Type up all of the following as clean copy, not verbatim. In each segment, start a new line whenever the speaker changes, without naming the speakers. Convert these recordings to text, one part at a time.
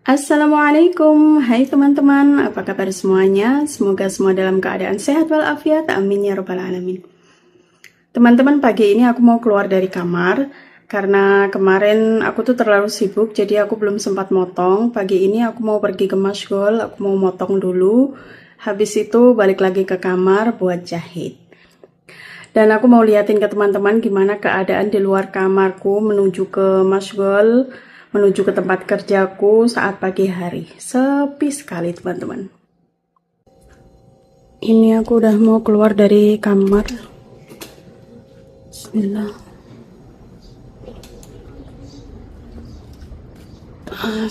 Assalamualaikum, hai teman-teman, apa kabar semuanya? Semoga semua dalam keadaan sehat walafiat, amin ya robbal alamin. Teman-teman, pagi ini aku mau keluar dari kamar karena kemarin aku tuh terlalu sibuk, jadi aku belum sempat motong. Pagi ini aku mau pergi ke Masgol, aku mau motong dulu, habis itu balik lagi ke kamar buat jahit. Dan aku mau liatin ke teman-teman gimana keadaan di luar kamarku menuju ke Masgol, menuju ke tempat kerjaku saat pagi hari. Sepi sekali teman-teman. Ini aku udah mau keluar dari kamar. Bismillah.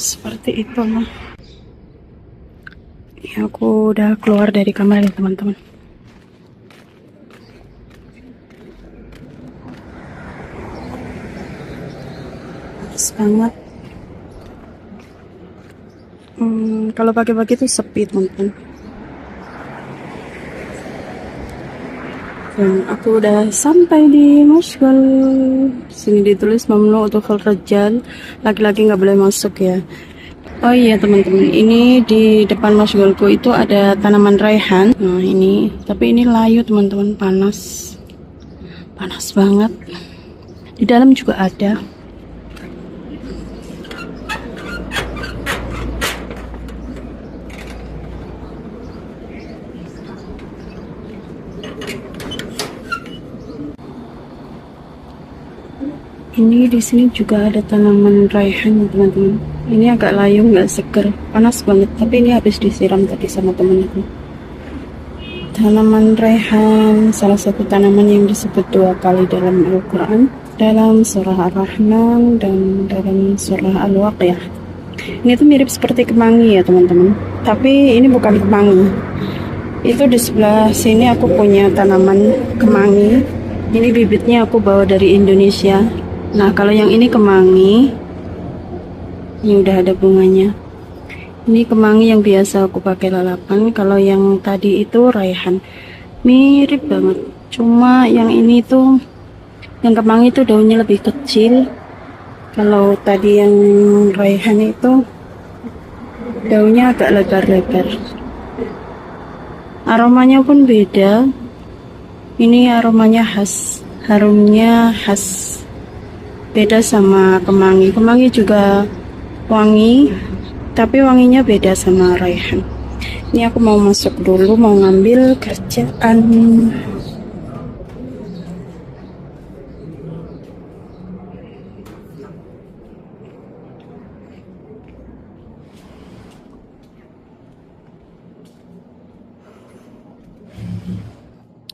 Seperti itu lah. Ini aku udah keluar dari kamar ya teman-teman. Panas banget. Kalau pagi-pagi tuh sepi teman-teman. Dan aku udah sampai di Masgol. Sini ditulis mamnu dukhul rijal, laki-laki nggak boleh masuk ya. Oh iya teman-teman, ini di depan Masgolku itu ada tanaman raihan. Nah ini, tapi ini layu teman-teman, panas banget. Di dalam juga ada. Ini di sini juga ada tanaman raihan teman-teman. Ini agak layu, nggak seger, panas banget. Tapi ini habis disiram tadi sama temen aku. Tanaman raihan salah satu tanaman yang disebut 2 kali dalam Al-Quran, dalam surah Ar-Rahman dan dalam surah Al-Waqiah. Ini tuh mirip seperti kemangi ya teman-teman. Tapi ini bukan kemangi. Itu di sebelah sini aku punya tanaman kemangi. Ini bibitnya aku bawa dari Indonesia. Nah kalau yang ini kemangi, ini udah ada bunganya. Ini kemangi yang biasa aku pakai lalapan. Kalau yang tadi itu raihan, mirip banget. Cuma yang ini tuh, yang kemangi itu daunnya lebih kecil. Kalau tadi yang raihan itu daunnya agak lebar-lebar. Aromanya pun beda. Ini aromanya khas, harumnya khas. Beda sama kemangi. Kemangi juga wangi, tapi wanginya beda sama raihan. Ini aku mau masuk dulu, mau ngambil kerjaan.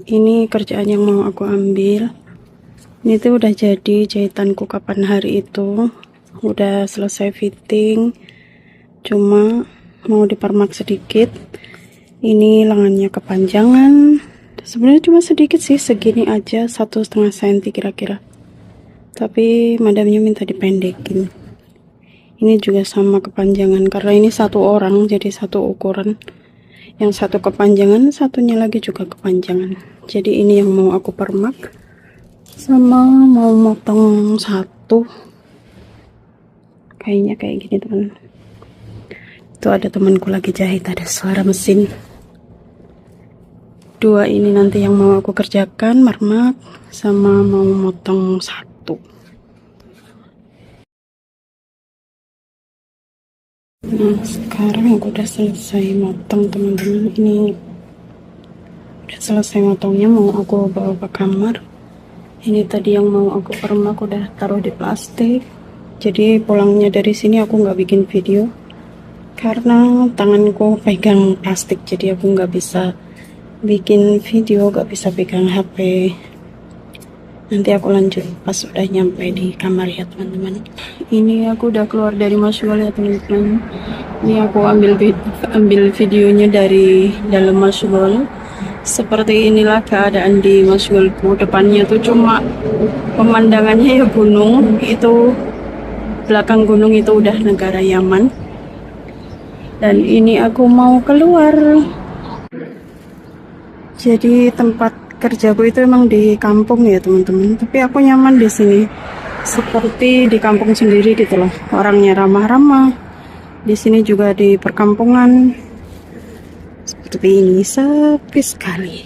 Ini kerjaan yang mau aku ambil. Ini tuh udah jadi jahitanku kapan hari itu, udah selesai fitting, cuma mau dipermak sedikit. Ini lengannya kepanjangan, sebenarnya cuma sedikit sih, segini aja, 1,5 cm kira-kira, tapi madamnya minta dipendekin. Ini juga sama kepanjangan, karena ini satu orang jadi satu ukuran, yang satu kepanjangan, satunya lagi juga kepanjangan. Jadi ini yang mau aku permak, sama mau motong satu, kayaknya kayak gini teman. Itu ada temanku lagi jahit, ada suara mesin. 2 ini nanti yang mau aku kerjakan, mermak sama mau motong satu. Nah sekarang aku udah selesai motong teman-teman. Ini udah selesai motongnya, mau aku bawa ke kamar. Ini tadi yang mau aku permak udah taruh di plastik. Jadi pulangnya dari sini aku nggak bikin video karena tanganku pegang plastik, jadi aku nggak bisa bikin video, nggak bisa pegang HP. Nanti aku lanjut pas udah nyampe di kamar ya teman-teman. Ini aku udah keluar dari Masgol ya teman-teman. Ini aku ambil videonya dari dalam Masgol. Seperti inilah keadaan di Masgolku. Depannya tuh cuma pemandangannya ya gunung. Itu belakang gunung itu udah negara Yaman. Dan ini aku mau keluar. Jadi tempat kerjaku itu emang di kampung ya teman-teman. Tapi aku nyaman di sini. Seperti di kampung sendiri gitu loh. Orangnya ramah-ramah, Di sini juga di perkampungan seperti ini, sepi sekali.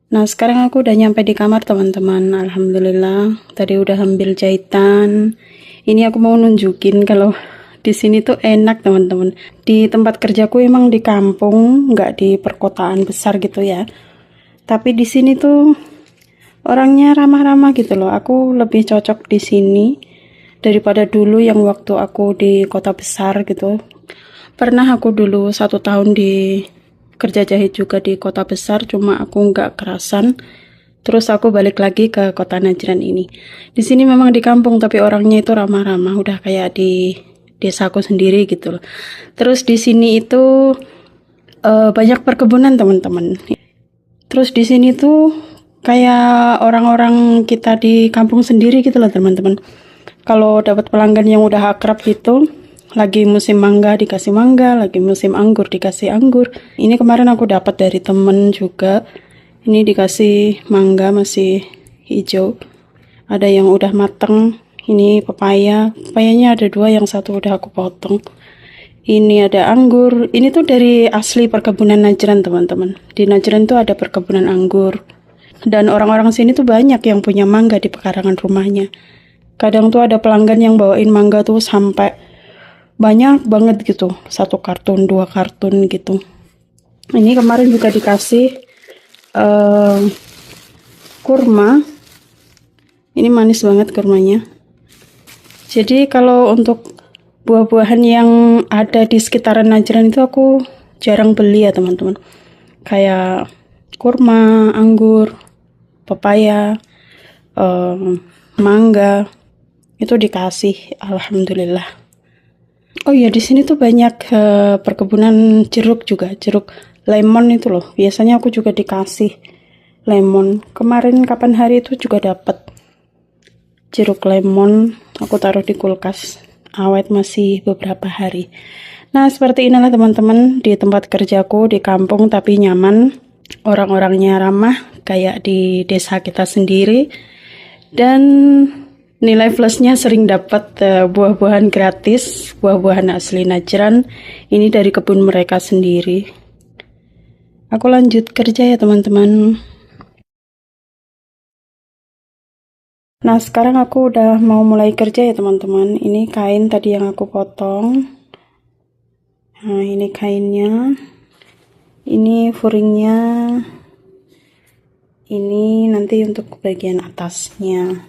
Nah, sekarang aku udah nyampe di kamar, teman-teman. Alhamdulillah, tadi udah ambil jahitan. Ini aku mau nunjukin kalau di sini tuh enak, teman-teman. Di tempat kerjaku emang di kampung, nggak di perkotaan besar gitu ya. Tapi di sini tuh orangnya ramah-ramah gitu loh. Aku lebih cocok di sini daripada dulu yang waktu aku di kota besar gitu. Pernah aku dulu 1 tahun di kerja jahit juga di kota besar, cuma aku nggak kerasan. Terus aku balik lagi ke kota Najran ini. Di sini memang di kampung, tapi orangnya itu ramah-ramah, udah kayak di desaku sendiri gitu loh. Terus di sini itu banyak perkebunan, teman-teman. Terus di sini tuh kayak orang-orang kita di kampung sendiri gitu loh, teman-teman. Kalau dapat pelanggan yang udah akrab gitu, lagi musim mangga dikasih mangga, lagi musim anggur dikasih anggur. Ini kemarin aku dapat dari temen juga. Ini dikasih mangga masih hijau. Ada yang udah mateng. Ini pepaya. Pepayanya ada 2, yang 1 udah aku potong. Ini ada anggur. Ini tuh dari asli perkebunan Najran, teman-teman. Di Najran tuh ada perkebunan anggur. Dan orang-orang sini tuh banyak yang punya mangga di pekarangan rumahnya. Kadang tuh ada pelanggan yang bawain mangga tuh sampai banyak banget gitu. 1 karton, 2 karton gitu. Ini kemarin juga dikasih kurma. Ini manis banget kurmanya. Jadi kalau untuk buah-buahan yang ada di sekitaran Najran itu aku jarang beli ya, teman-teman. Kayak kurma, anggur, pepaya, mangga, itu dikasih. Alhamdulillah. Oh iya, di sini tuh banyak perkebunan jeruk juga, jeruk lemon itu loh. Biasanya aku juga dikasih lemon. Kemarin kapan hari itu juga dapat jeruk lemon. Aku taruh di kulkas, awet masih beberapa hari. Nah, seperti inilah teman-teman di tempat kerjaku di kampung tapi nyaman. Orang-orangnya ramah kayak di desa kita sendiri. Dan nilai plusnya sering dapat buah-buahan gratis, buah-buahan asli Najran. Ini dari kebun mereka sendiri. Aku lanjut kerja ya, teman-teman. Nah, sekarang aku udah mau mulai kerja ya, teman-teman. Ini kain tadi yang aku potong. Nah, ini kainnya. Ini furingnya. Ini nanti untuk bagian atasnya.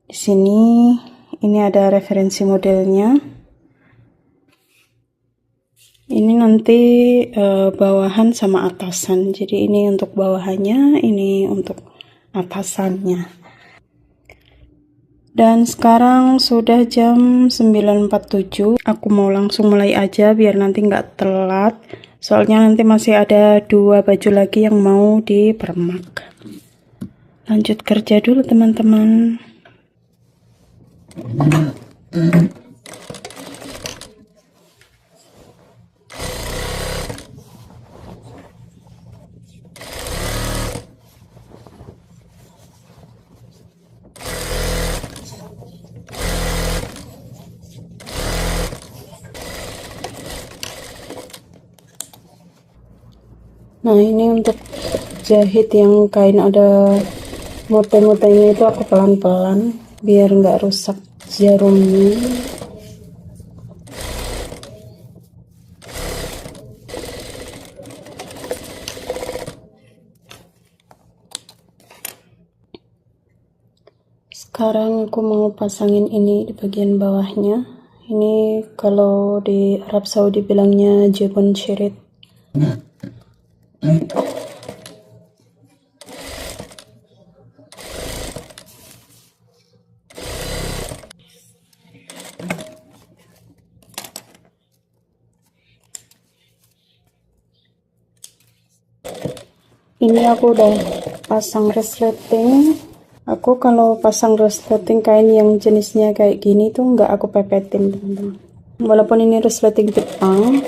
Di sini ini ada referensi modelnya. Ini nanti bawahan sama atasan. Jadi ini untuk bawahannya, ini untuk atasannya. Dan sekarang sudah jam 9.47. Aku mau langsung mulai aja biar nanti nggak telat. Soalnya nanti masih ada 2 baju lagi yang mau dipermak. Lanjut kerja dulu, teman-teman. Nah, ini untuk jahit yang kain ada mote-motenya itu aku pelan-pelan biar nggak rusak jarumnya. Sekarang aku mau pasangin ini di bagian bawahnya. Ini kalau di Arab Saudi bilangnya jebon syirit. Ini aku udah pasang resleting. Aku kalau pasang resleting kain yang jenisnya kayak gini tuh nggak aku pepetin, teman-teman. Walaupun ini resleting Jepang,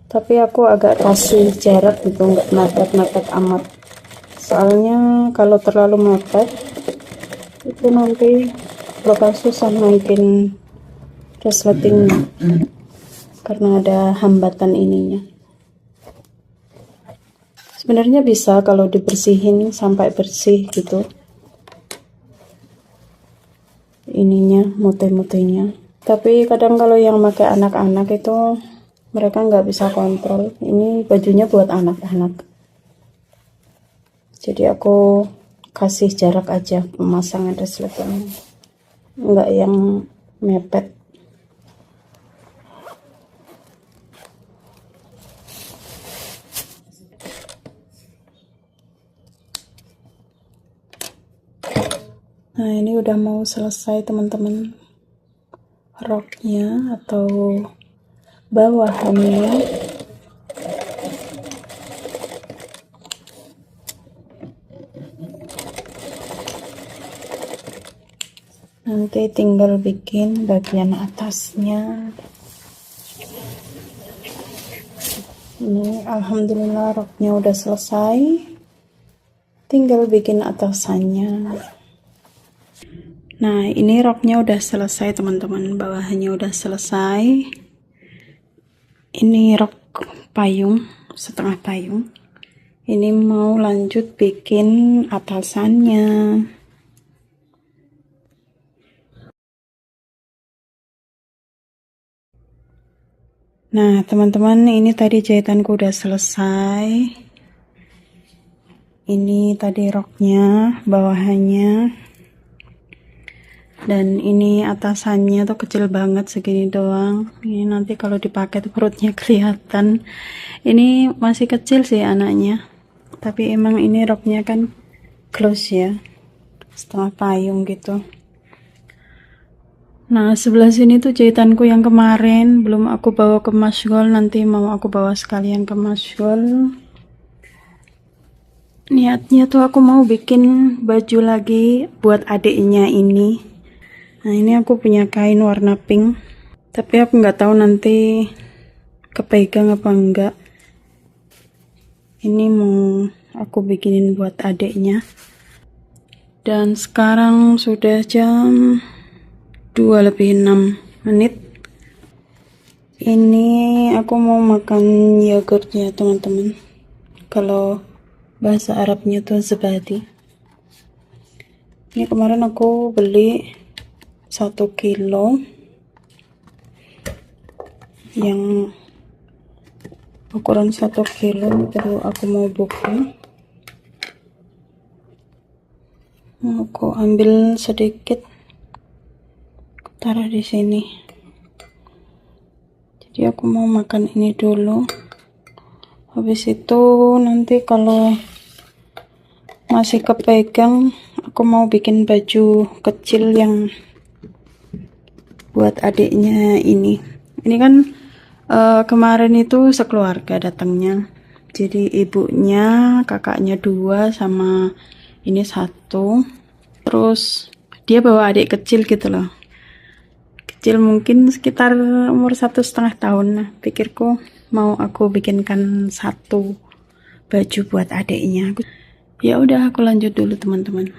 tapi aku agak kasih jarak gitu, nggak mepet-mepet amat. soalnya kalau terlalu mepet itu nanti bakal susah naikin resletingnya karena ada hambatan ininya. Sebenarnya bisa kalau dibersihin sampai bersih gitu ininya, mute-mutenya. Tapi kadang kalau yang pakai anak-anak itu mereka nggak bisa kontrol. Ini bajunya buat anak-anak, jadi aku kasih jarak aja pemasangan resletingnya, nggak yang mepet. Nah, ini udah mau selesai teman-teman, roknya atau bawahannya. Nanti tinggal bikin bagian atasnya. Ini alhamdulillah roknya udah selesai, tinggal bikin atasannya. Nah, ini roknya udah selesai teman-teman, bawahannya udah selesai. Ini rok payung, setengah payung. Ini mau lanjut bikin atasannya. Nah, teman-teman, ini tadi jahitanku udah selesai. Ini tadi roknya, bawahannya. Dan ini atasannya tuh kecil banget, segini doang. Ini nanti kalau dipakai tuh perutnya kelihatan. Ini masih kecil sih anaknya, tapi emang ini roknya kan close ya, setengah payung gitu. Nah, sebelah sini tuh jahitanku yang kemarin belum aku bawa ke Masgol, nanti mau aku bawa sekalian ke Masgol. Niatnya tuh aku mau bikin baju lagi buat adiknya ini. Nah, ini aku punya kain warna pink, tapi aku nggak tahu nanti kepegang apa enggak. Ini mau aku bikinin buat adiknya. Dan sekarang sudah jam 2:06. Ini aku mau makan yogurtnya teman-teman. Kalau bahasa Arabnya tuh zebadi. Ini kemarin aku beli 1 kilo yang ukuran 1 kilo, baru aku mau buka. Aku ambil sedikit, taruh di sini. Jadi aku mau makan ini dulu. Habis itu nanti kalau masih kepegang, aku mau bikin baju kecil yang buat adiknya ini. Ini kan kemarin itu sekeluarga datangnya. Jadi ibunya, kakaknya 2 sama ini 1. Terus dia bawa adik kecil gitu loh. Kecil mungkin sekitar umur 1,5 tahun. Nah, pikirku mau aku bikinkan 1 baju buat adiknya. Ya udah, aku lanjut dulu teman-teman.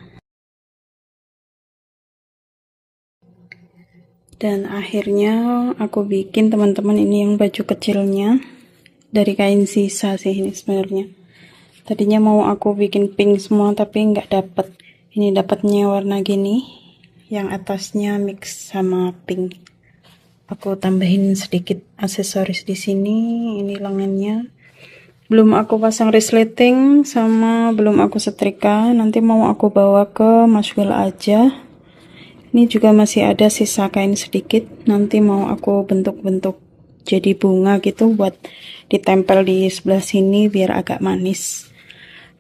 Dan akhirnya aku bikin teman-teman ini yang baju kecilnya dari kain sisa sih ini sebenarnya. Tadinya mau aku bikin pink semua tapi nggak dapet. Ini dapatnya warna gini, yang atasnya mix sama pink. Aku tambahin sedikit aksesoris di sini. Ini lengannya. Belum aku pasang resleting sama belum aku setrika. Nanti mau aku bawa ke Masgol aja. Ini juga masih ada sisa kain sedikit, nanti mau aku bentuk-bentuk jadi bunga gitu buat ditempel di sebelah sini biar agak manis.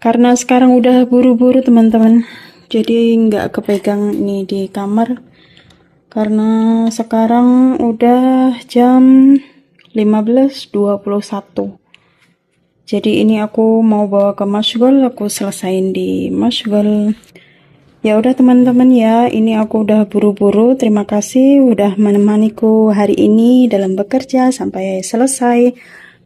Karena sekarang udah buru-buru teman-teman, jadi nggak kepegang ini di kamar. Karena sekarang udah jam 15.21. Jadi ini aku mau bawa ke Masgol, aku selesain di Masgol. Ya udah teman-teman ya, ini aku udah buru-buru. Terima kasih udah menemaniku hari ini dalam bekerja sampai selesai.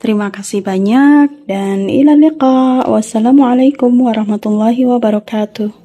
Terima kasih banyak dan ila liqa. Wassalamualaikum warahmatullahi wabarakatuh.